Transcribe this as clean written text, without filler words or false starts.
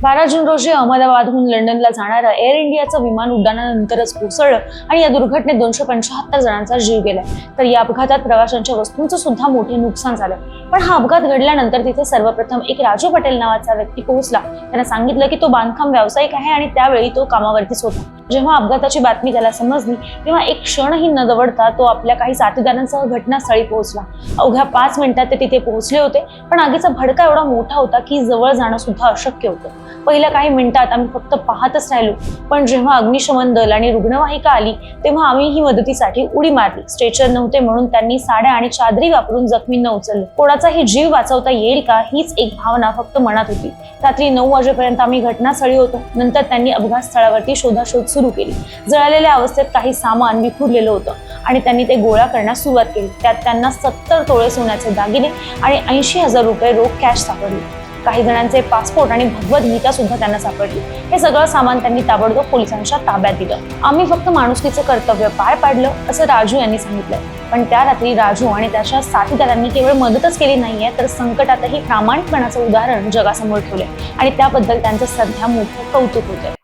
12 जून रोजी अहमदाबादहून लंडनला जाणारं एअर इंडियाचं विमान उड्डाणानंतरच कोसळलं आणि या दुर्घटनेत 275 जणांचा जीव गेलाय. तर या अपघातात प्रवाशांच्या वस्तूंचं सुद्धा मोठे नुकसान झालं. पण हा अपघात घडल्यानंतर तिथे सर्वप्रथम एक राजू पटेल नावाचा व्यक्ती पोहोचला. त्याने सांगितलं की तो बांधकाम व्यावसायिक आहे आणि त्यावेळी तो कामावरतीच होता. जेव्हा अपघाताची बातमी त्याला समजली तेव्हा एक क्षणही न दवडता तो आपल्या काही साथीदारांसह घटनास्थळी पोहोचला. अवघ्या 5 मिनिटात ते तिथे पोहोचले होते, पण आगीचा भडका एवढा मोठा होता की जवळ जाणं सुद्धा अशक्य होतं. पहिल्या काही मिनिटात आम्ही फक्त पाहतच राहिलो, पण जेव्हा अग्निशमन दल आणि रुग्णवाहिका आली तेव्हा आम्ही ही मदतीसाठी उडी मारली. स्ट्रेचर नव्हते म्हणून त्यांनी साड्या आणि चादरी वापरून जखमींना उचललं. कोणाचाही जीव वाचवता येईल का हीच एक भावना फक्त मनात होती. रात्री 9 वाजेपर्यंत आम्ही घटनास्थळी होतो. नंतर त्यांनी अपघात स्थळावरती शोधाशोध सुरू केली. जळालेल्या अवस्थेत काही सामान विखुरलेलं होतं आणि त्यांनी ते गोळा करण्यास सुरुवात केली. त्यात त्यांना 70 तोळे सोन्याचे दागिने आणि 80,000 रुपये रोख कॅश सापडली. काही जणांचे पासपोर्ट आणि भगवद्गीता सुद्धा त्यांना सापडली. हे सगळं सामान त्यांनी ताबडतोब पोलिसांच्या ताब्यात दिलं. आम्ही फक्त माणुसकीचं कर्तव्य पार पाडलं असं राजू यांनी सांगितलं. पण त्या रात्री राजू आणि त्याच्या साथीदारांनी केवळ मदतच केली नाहीये, तर संकटातही प्रामाणिकपणाचं उदाहरण जगासमोर ठेवलंय आणि त्याबद्दल त्यांचं सध्या मोठं कौतुक होतंय.